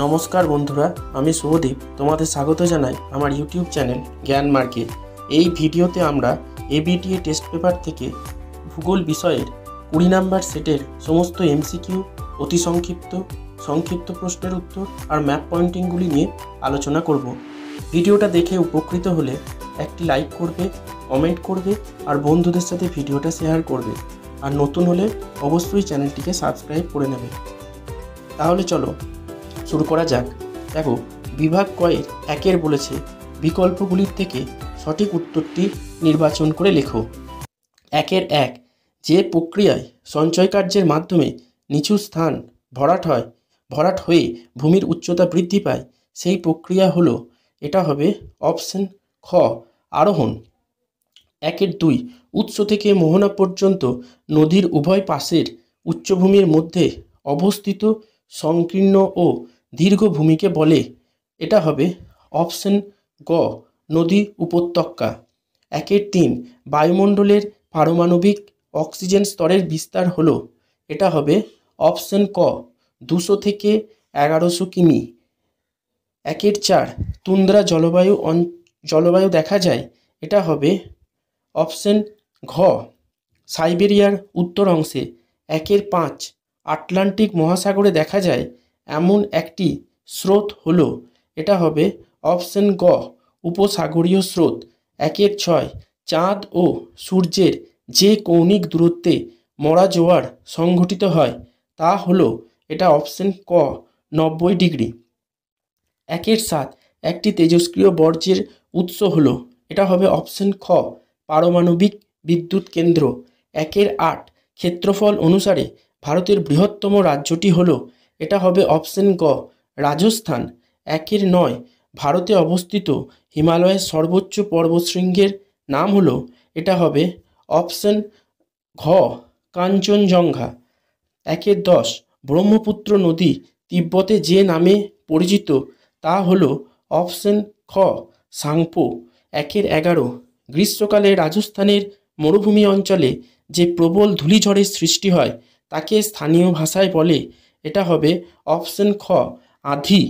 নমস্কার বন্ধুরা, আমি শুভদীপ তোমাদের স্বাগত জানাই আমার ইউটিউব চ্যানেল জ্ঞান মার্গে। এই ভিডিওতে আমরা এবিটিএ টেস্ট পেপার থেকে ভূগোল বিষয়ের 20 নম্বর সেটের সমস্ত এমসিকিউ, অতি সংক্ষিপ্ত প্রশ্নের উত্তর আর ম্যাপ পয়েন্টিংগুলি নিয়ে আলোচনা করব। ভিডিওটা দেখে উপকৃত হলে একটি লাইক করবে, কমেন্ট করবে আর বন্ধুদের সাথে ভিডিওটা শেয়ার করবে। আর নতুন হলে অবশ্যই চ্যানেলটিকে সাবস্ক্রাইব করে নেবে। তাহলে চলো শুরু করা যাক। দেখো, বিভাগ কয়ের একের বলেছে বিকল্পগুলির থেকে সঠিক উত্তরটি নির্বাচন করে লেখো। একের এক, যে প্রক্রিয়ায় সঞ্চয় কার্যের মাধ্যমে নিচু স্থান ভরাট হয়ে ভূমির উচ্চতা বৃদ্ধি পায় সেই প্রক্রিয়া হলো, এটা হবে অপশন খ, আরোহণ। একের দুই, উৎস থেকে মোহনা পর্যন্ত নদীর উভয় পাশের উচ্চভূমির মধ্যে অবস্থিত সংকীর্ণ ও দীর্ঘ ভূমিকে বলে, এটা হবে অপশন গ, নদী উপত্যকা। একের তিন, বায়ুমণ্ডলের পারমাণবিক অক্সিজেন স্তরের বিস্তার হলো, এটা হবে অপশন ক, 200 থেকে 1100 কিমি। একের চার, তুন্দ্রা জলবায়ু দেখা যায়, এটা হবে অপশন ঘ, সাইবেরিয়ার উত্তর অংশে। একের পাঁচ, আটলান্টিক মহাসাগরে দেখা যায় এমন একটি স্রোত হলো, এটা হবে অপশন গ, উপসাগরীয় স্রোত। একের ছয়, চাঁদ ও সূর্যের যে কৌণিক দূরত্বে মরা জোয়ার সংঘটিত হয় তা হলো, এটা অপশন ক, 90 ডিগ্রি। একের সাত, একটি তেজস্ক্রিয় বর্জ্যের উৎস হলো, এটা হবে অপশন খ, পারমাণবিক বিদ্যুৎ কেন্দ্র। একের আট, ক্ষেত্রফল অনুসারে ভারতের বৃহত্তম রাজ্যটি হলো, এটা হবে অপশন গ, রাজস্থান। একের নয়, ভারতে অবস্থিত হিমালয়ের সর্বোচ্চ পর্বতশৃঙ্গের নাম হলো, এটা হবে অপশন ঘ, কাঞ্চনজঙ্ঘা। একের দশ, ব্রহ্মপুত্র নদী তিব্বতে যে নামে পরিচিত তা হলো অপশন খ, সাংপো। একের এগারো, গ্রীষ্মকালে রাজস্থানের মরুভূমি অঞ্চলে যে প্রবল ধূলিঝড়ের সৃষ্টি হয় তাকে স্থানীয় ভাষায় বলে, এটা হবে অপশন খ, আঁধি।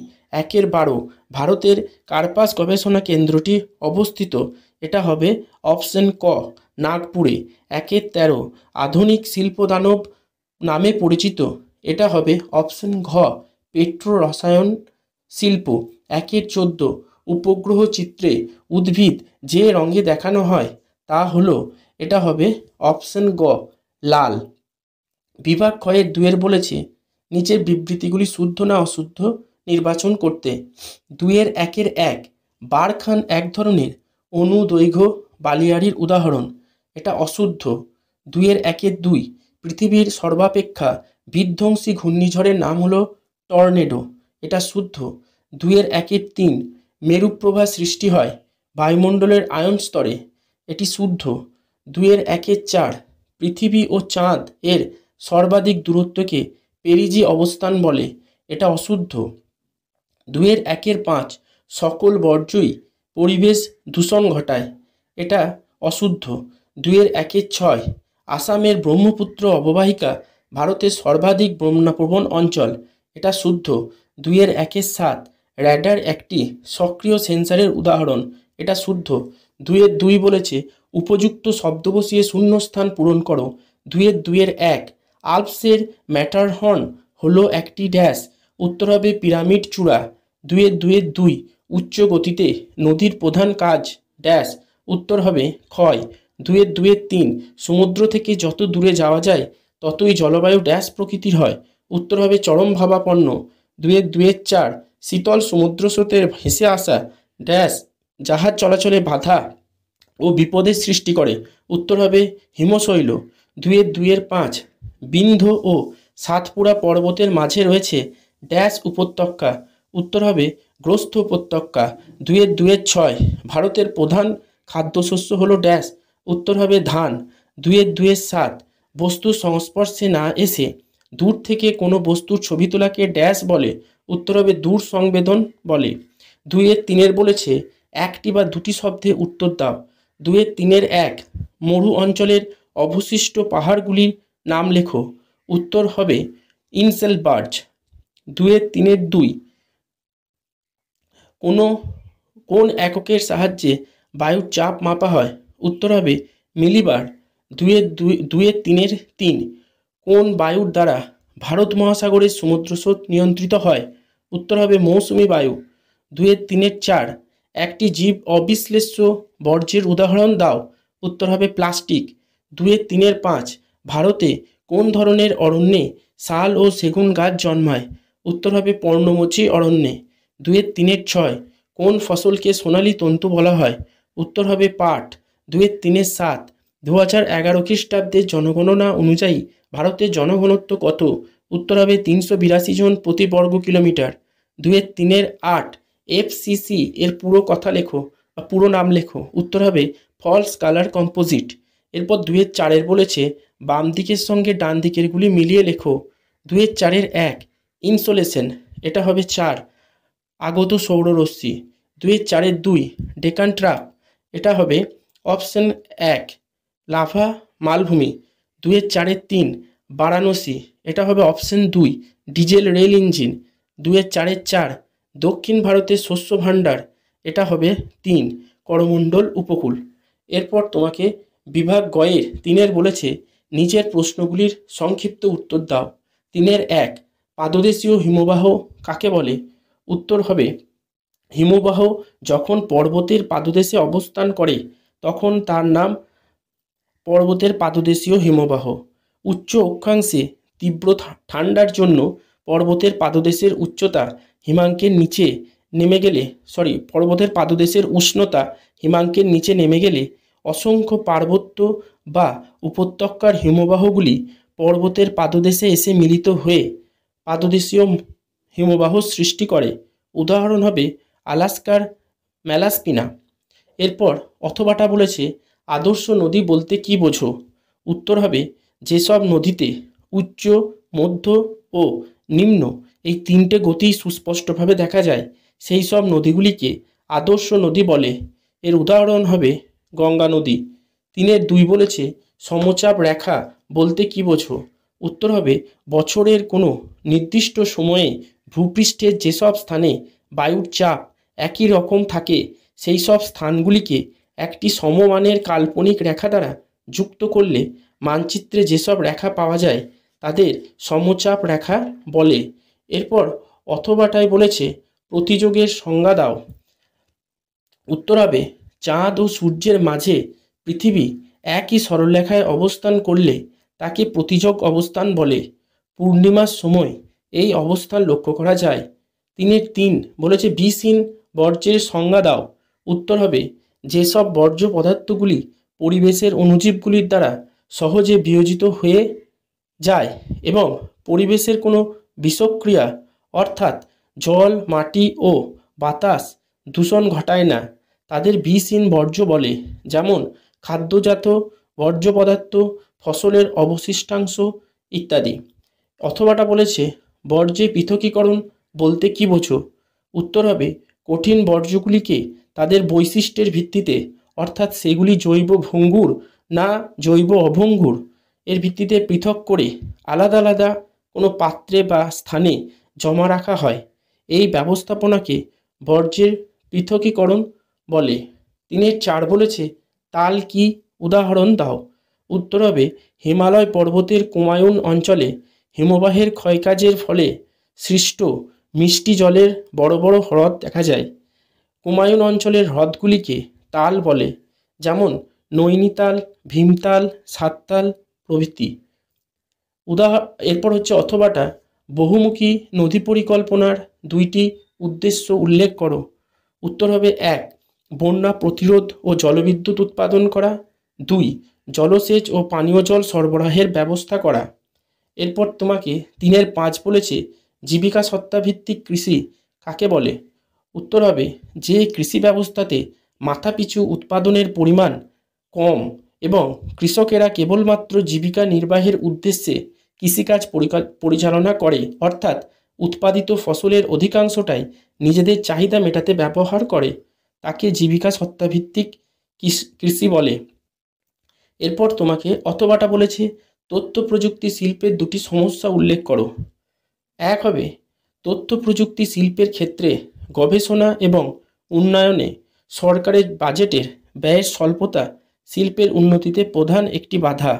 একের বারো, ভারতের কার্পাস গবেষণা কেন্দ্রটি অবস্থিত, এটা হবে অপশন ক, নাগপুরে। একের তেরো, আধুনিক শিল্পদানব নামে পরিচিত, এটা হবে অপশন ঘ, পেট্রো রসায়ন শিল্প। একের চোদ্দ, উপগ্রহ চিত্রে উদ্ভিদ যে রঙে দেখানো হয় তা হলো, এটা হবে অপশন গ, লাল। বিভাগ ক্ষয়ের দুয়ের বলেছে নিচের বিবৃতিগুলি শুদ্ধ না অশুদ্ধ নির্বাচন করতে। দুয়ের একের এক, বারখান এক ধরনের অনুদৈর্ঘ্য বালিয়াড়ির উদাহরণ, এটা অশুদ্ধ। দুয়ের একের দুই, পৃথিবীর সর্বাপেক্ষা বিধ্বংসী ঘূর্ণিঝড়ের নাম হলো টর্নেডো, এটা শুদ্ধ। দুয়ের একের তিন, মেরুপ্রভা সৃষ্টি হয় বায়ুমণ্ডলের আয়ন স্তরে, এটি শুদ্ধ। দুয়ের একের চার, পৃথিবী ও চাঁদ এর সর্বাধিক দূরত্বকে পেরিজি অবস্থান বলে, এটা অশুদ্ধ। দুয়ের একের পাঁচ, সকল বর্জ্যই পরিবেশ দূষণ ঘটায়, এটা অশুদ্ধ। দুয়ের একের ছয়, আসামের ব্রহ্মপুত্র অববাহিকা ভারতের সর্বাধিক বন্যাপ্রবণ অঞ্চল, এটা শুদ্ধ। দুয়ের একের সাত, র্যাডার একটি সক্রিয় সেন্সারের উদাহরণ, এটা শুদ্ধ। দুয়ের দুই বলেছে উপযুক্ত শব্দ বসিয়ে শূন্যস্থান পূরণ করো। দুয়ের এক, আল্পসের ম্যাটারহর্ন হলো একটি ড্যাশ, উত্তর হবে পিরামিড চূড়া। দুয়ের দুই, উচ্চ গতিতে নদীর প্রধান কাজ ড্যাশ, উত্তর হবে ক্ষয়। দুয়ের তিন, সমুদ্র থেকে যত দূরে যাওয়া যায় ততই জলবায়ু ড্যাশ প্রকৃতির হয়, উত্তর হবে চরম ভাবাপন্ন। দুয়ের চার, শীতল সমুদ্র স্রোতের ভেসে আসা ড্যাশ জাহাজ চলাচলে বাধা ও বিপদের সৃষ্টি করে, উত্তর হবে হিমশৈল। দুয়ের পাঁচ, বিন্ধ্য ও সাতপুরা পর্বতের মাঝে রয়েছে ড্যাশ উপত্যকা, উত্তর হবে গ্রস্ত উপত্যকা। দুয়ের ছয়, ভারতের প্রধান খাদ্যশস্য হলো ড্যাশ, উত্তর হবে ধান। দুয়ের সাত, বস্তুর সংস্পর্শে না এসে দূর থেকে কোনো বস্তুর ছবি তোলাকে ড্যাশ বলে, উত্তর হবে দূর সংবেদন বলে। দুয়ের তিনের বলেছে একটি বা দুটি শব্দে উত্তর দাও। দুয়ের এক, মরু অঞ্চলের অবশিষ্ট পাহাড়গুলির নাম লেখো, উত্তর হবে ইনসেলবার্জ। দুই, কোনো কোন এককের সাহায্যে বায়ুর চাপ মাপা হয়? উত্তর হবে মিলিবার। দুয়ের তিনের তিন। কোন বায়ুর দ্বারা ভারত মহাসাগরের সমুদ্রস্রোত নিয়ন্ত্রিত হয়? উত্তর হবে মৌসুমী বায়ু। দুয়ের তিনের চার। একটি জীব অবিশ্লেষ্য বর্জ্যের উদাহরণ দাও। উত্তর হবে প্লাস্টিক। দুয়ের তিনের পাঁচ। ভারতে কোন ধরনের অরণ্যে শাল ও সেগুন গাছ জন্মায়? উত্তর হবে পর্ণমোচী অরণ্যে। দুয়ের তিনের ছয়। কোন ফসলকে সোনালী তন্তু বলা হয়? উত্তর হবে পাট। দুয়ের তিনের সাত। 2011 খ্রিস্টাব্দের জনগণনা অনুযায়ী ভারতের জনঘনত্ব কত? উত্তর হবে 382 জন প্রতি বর্গ কিলোমিটার। দুয়ের তিনের আট। FCC এর পুরো কথা লেখো বা পুরো নাম লেখো। উত্তর হবে ফলস কালার কম্পোজিট। এরপর দুয়ের চারের বলেছে বাম দিকের সঙ্গে ডান দিকেরগুলি মিলিয়ে লেখো। দুয়ের চারের এক। ইনসোলেশন, এটা হবে চার। আগত সৌররশ্মি। দুয়ের চারের দুই। ডেকান ট্রাপ, এটা হবে অপশন এক লাভা মালভূমি। দুয়ের চারের তিন। বারাণসী, এটা হবে অপশন দুই ডিজেল রেল ইঞ্জিন। দুয়ের চারের চার। দক্ষিণ ভারতের শস্য ভাণ্ডার, এটা হবে তিন করমণ্ডল উপকূল। এরপর তোমাকে বিভাগ গয়ের তিনের বলেছে নিচের প্রশ্নগুলির সংক্ষিপ্ত উত্তর দাও। তিনের এক। পাদদেশীয় হিমবাহ কাকে বলে? উত্তর হবে হিমবাহ যখন পর্বতের পাদদেশে অবস্থান করে তখন তার নাম পর্বতের পাদদেশীয় হিমবাহ। উচ্চ অক্ষাংশে তীব্র ঠান্ডার জন্য পর্বতের পাদদেশের উচ্চতা হিমাঙ্কের নিচে নেমে গেলে পর্বতের পাদদেশের উষ্ণতা হিমাঙ্কের নিচে নেমে গেলে অসংখ্য পার্বত্য বা উপত্যকার হিমবাহগুলি পর্বতের পাদদেশে এসে মিলিত হয়ে পাদদেশীয় হিমবাহ সৃষ্টি করে। উদাহরণ হবে আলাস্কার ম্যালাস্পিনা। এরপর অথবাটা বলেছে আদর্শ নদী বলতে কি বোঝো? উত্তর হবে যেসব নদীতে উচ্চ, মধ্য ও নিম্ন এই তিনটে গতি সুস্পষ্টভাবে দেখা যায় সেই সব নদীগুলিকে আদর্শ নদী বলে। এর উদাহরণ হবে গঙ্গা নদী। তিনের দুই বলেছে সমচাপ রেখা বলতে কি বোঝো? উত্তর হবে বছরের কোনো নির্দিষ্ট সময়ে ভূপৃষ্ঠের যেসব স্থানে বায়ুর চাপ একই রকম থাকে সেই সব স্থানগুলিকে একটি সমমানের কাল্পনিক রেখা দ্বারা যুক্ত করলে মানচিত্রে যেসব রেখা পাওয়া যায় তাদের সমচাপ রেখা বলে। এরপর অথবাটায় বলেছে প্রতিযোগের সংজ্ঞা দাও। উত্তর হবে চাঁদ ও সূর্যের মাঝে পৃথিবী একই সরলরেখায় অবস্থান করলে তাকে প্রতিযোগ অবস্থান বলে। পূর্ণিমার সময় এই অবস্থান লক্ষ্য করা যায়। তিনের তিন বলেছে বিষহীন বর্জ্যের সংজ্ঞা দাও। উত্তর হবে যেসব বর্জ্য পদার্থগুলি পরিবেশের অণুজীবগুলির দ্বারা সহজে বিয়োজিত হয়ে যায় এবং পরিবেশের কোনো বিষক্রিয়া অর্থাৎ জল, মাটি ও বাতাস দূষণ ঘটায় না তাদের বিষহীন বর্জ্য বলে। যেমন খাদ্যজাত বর্জ্য পদার্থ, ফসলের অবশিষ্টাংশ ইত্যাদি। অথবাটা বলেছে বর্জ্যের পৃথকীকরণ বলতে কি বোঝো? উত্তর হবে কঠিন বর্জ্যগুলিকে তাদের বৈশিষ্ট্যের ভিত্তিতে অর্থাৎ সেগুলি জৈব ভঙ্গুর না জৈব অভঙ্গুর এর ভিত্তিতে পৃথক করে আলাদা আলাদা কোনো পাত্রে বা স্থানে জমা রাখা হয়। এই ব্যবস্থাপনাকে বর্জ্যের পৃথকীকরণ বলে। তিনের চার বলেছে তাল কি উদাহরণ দাও। উত্তর হবে হিমালয় পর্বতের কুমায়ুন অঞ্চলে হিমবাহের ক্ষয়কাজের ফলে সৃষ্ট মিষ্টি জলের বড় বড় হ্রদ দেখা যায়। কুমায়ুন অঞ্চলের হ্রদগুলিকে তাল বলে, যেমন নৈনিতাল, ভীমতাল, সাততাল প্রভৃতি। এরপর হচ্ছে অথবাটা বহুমুখী নদী পরিকল্পনার দুইটি উদ্দেশ্য উল্লেখ করো। উত্তর হবে এক বন্যা প্রতিরোধ ও জলবিদ্যুৎ উৎপাদন করা। দুই জলসেচ ও পানীয় জল সরবরাহের ব্যবস্থা করা। এরপর তোমাকে তিনের পাঁচ বলেছে জীবিকা সত্তাভিত্তিক কৃষি কাকে বলে? উত্তর হবে যে কৃষি ব্যবস্থাতে মাথাপিছু উৎপাদনের পরিমাণ কম এবং কৃষকেরা কেবলমাত্র জীবিকা নির্বাহের উদ্দেশ্যে কৃষিকাজ পরিচালনা করে, অর্থাৎ উৎপাদিত ফসলের অধিকাংশটাই নিজেদের চাহিদা মেটাতে ব্যবহার করে, তাকে জীবিকা সত্তাভিত্তিক কৃষি বলে। এরপর তোমাকে অথবাটা বলেছে তথ্য প্রযুক্তি শিল্পের দুটি সমস্যা উল্লেখ করো। এক হবে তথ্য প্রযুক্তি শিল্পের ক্ষেত্রে গবেষণা এবং উন্নয়নে সরকারের বাজেটের ব্যয়ের স্বল্পতা শিল্পের উন্নতিতে প্রধান একটি বাধা।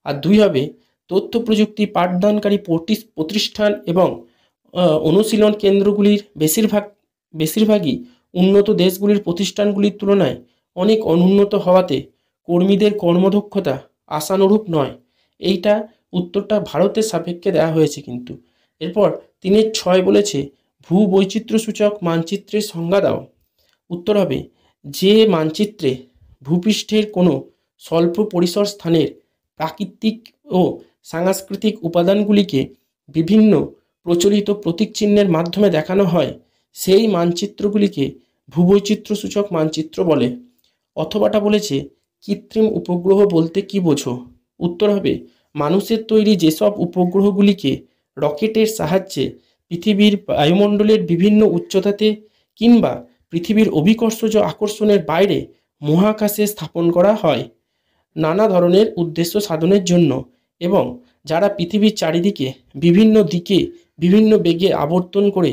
আর 2 হবে তথ্য প্রযুক্তি পাঠদানকারী প্রতিষ্ঠান এবং অনুশীলন কেন্দ্রগুলির বেশিরভাগই উন্নত দেশগুলির প্রতিষ্ঠানগুলির তুলনায় অনেক অনুন্নত হওয়াতে কর্মীদের কর্মদক্ষতা আশানুরূপ নয়। এইটা উত্তরটা ভারতের সাপেক্ষে দেওয়া হয়েছে কিন্তু। এরপর 3-6 বলেছে ভূবৈচিত্র্যসূচক মানচিত্রের সংজ্ঞা দাও। উত্তর হবে যে মানচিত্রে ভূপৃষ্ঠের কোনো স্বল্প পরিসর স্থানের প্রাকৃতিক ও সাংস্কৃতিক উপাদানগুলিকে বিভিন্ন প্রচলিত প্রতীক চিহ্নের মাধ্যমে দেখানো হয় সেই মানচিত্রগুলিকে ভূবৈচিত্র্যসূচক মানচিত্র বলে। অথবাটা বলেছে কৃত্রিম উপগ্রহ বলতে কি বোঝো? উত্তর হবে মানুষের তৈরি যেসব উপগ্রহগুলিকে রকেটের সাহায্যে পৃথিবীর বায়ুমণ্ডলের বিভিন্ন উচ্চতাতে কিংবা পৃথিবীর অভিকর্ষজ আকর্ষণের বাইরে মহাকাশে স্থাপন করা হয় নানা ধরনের উদ্দেশ্য সাধনের জন্য, এবং যারা পৃথিবীর চারিদিকে বিভিন্ন দিকে বিভিন্ন বেগে আবর্তন করে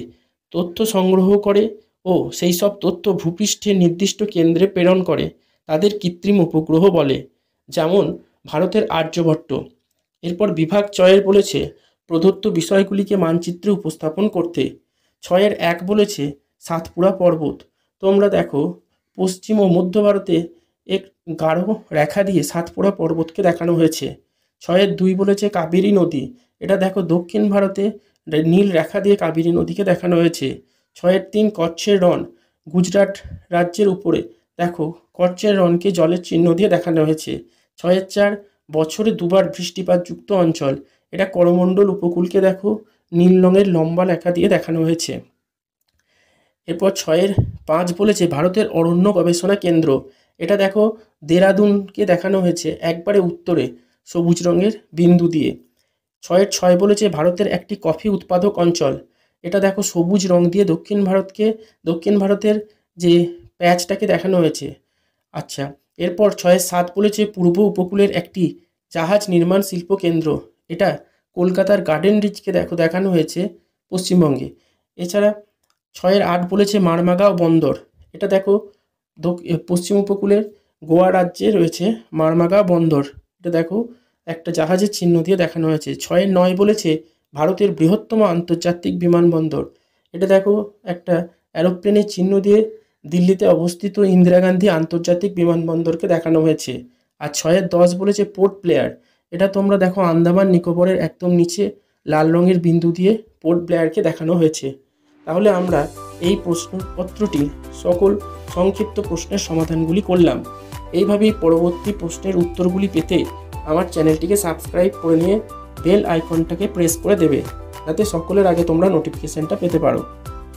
তথ্য সংগ্রহ করে ও সেই সব তথ্য ভূপৃষ্ঠের নির্দিষ্ট কেন্দ্রে প্রেরণ করে তাদের কৃত্রিম উপগ্রহ বলে, যেমন ভারতের আর্যভট্ট। এরপর বিভাগ 6 বলেছে প্রদত্ত বিষয়গুলিকে মানচিত্রে উপস্থাপন করতে। 6-1 বলেছে সাতপুরা পর্বত। তোমরা দেখো পশ্চিম ও মধ্য ভারতে এক গাঢ় রেখা দিয়ে সাতপুরা পর্বতকে দেখানো হয়েছে। 6-2 বলেছে কাবেরী নদী। এটা দেখো দক্ষিণ ভারতে নীল রেখা দিয়ে কাবেরী নদীকে দেখানো হয়েছে। 6-3 কচ্ছের রণ। গুজরাট রাজ্যের উপরে দেখো কচ্ছের রণকে জলের চিহ্ন দিয়ে দেখানো হয়েছে। 6-4 বছরে 2 বার বৃষ্টিপাতযুক্ত অঞ্চল। এটা করমণ্ডল উপকূলকে দেখো নীল রঙের লম্বা রেখা দিয়ে দেখানো হয়েছে। এরপর 6-5 বলেছে ভারতের অরণ্য গবেষণা কেন্দ্র। এটা দেখো দেরাদুনকে দেখানো হয়েছে একবারে উত্তরে সবুজ রঙের বিন্দু দিয়ে। 6-6 বলেছে ভারতের একটি কফি উৎপাদক অঞ্চল। এটা দেখো সবুজ রং দিয়ে দক্ষিণ ভারতের যে প্যাচটাকে দেখানো হয়েছে। আচ্ছা, এরপর 6-7 বলেছে পূর্ব উপকূলের একটি জাহাজ নির্মাণ শিল্প কেন্দ্র। এটা কলকাতার গার্ডেন রিচকে দেখানো হয়েছে পশ্চিমবঙ্গে। এছাড়া 6-8 বলেছে মারমাগাঁও বন্দর। এটা দেখো পশ্চিম উপকূলের গোয়া রাজ্যে রয়েছে মারমাগাঁও বন্দর। এটা দেখো একটা জাহাজের চিহ্ন দিয়ে দেখানো হয়েছে। 6-9 বলেছে ভারতের বৃহত্তম আন্তর্জাতিক বিমানবন্দর। এটা দেখো একটা অ্যারোপ্লেনের চিহ্ন দিয়ে দিল্লিতে অবস্থিত ইন্দিরা গান্ধী আন্তর্জাতিক বিমানবন্দরকে দেখানো হয়েছে। আর 6-10 বলেছে পোর্ট ব্লেয়ার। এটা তোমরা দেখো আন্দামান নিকোবরের একদম নিচে লাল রঙের বিন্দু দিয়ে পোর্ট ব্লেয়ারকে দেখানো হয়েছে। তাহলে আমরা এই প্রশ্নপত্রটির সকল সংক্ষিপ্ত প্রশ্নের সমাধানগুলি করলাম। এইভাবেই পরবর্তী প্রশ্নের উত্তরগুলি পেতে আমার চ্যানেলটিকে সাবস্ক্রাইব করে নিয়ে বেল আইকনটাকে প্রেস করে দেবে, যাতে সকলের আগে তোমরা নোটিফিকেশানটা পেতে পারো।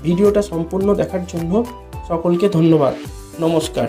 ভিডিওটা সম্পূর্ণ দেখার জন্য সকলকে ধন্যবাদ। নমস্কার।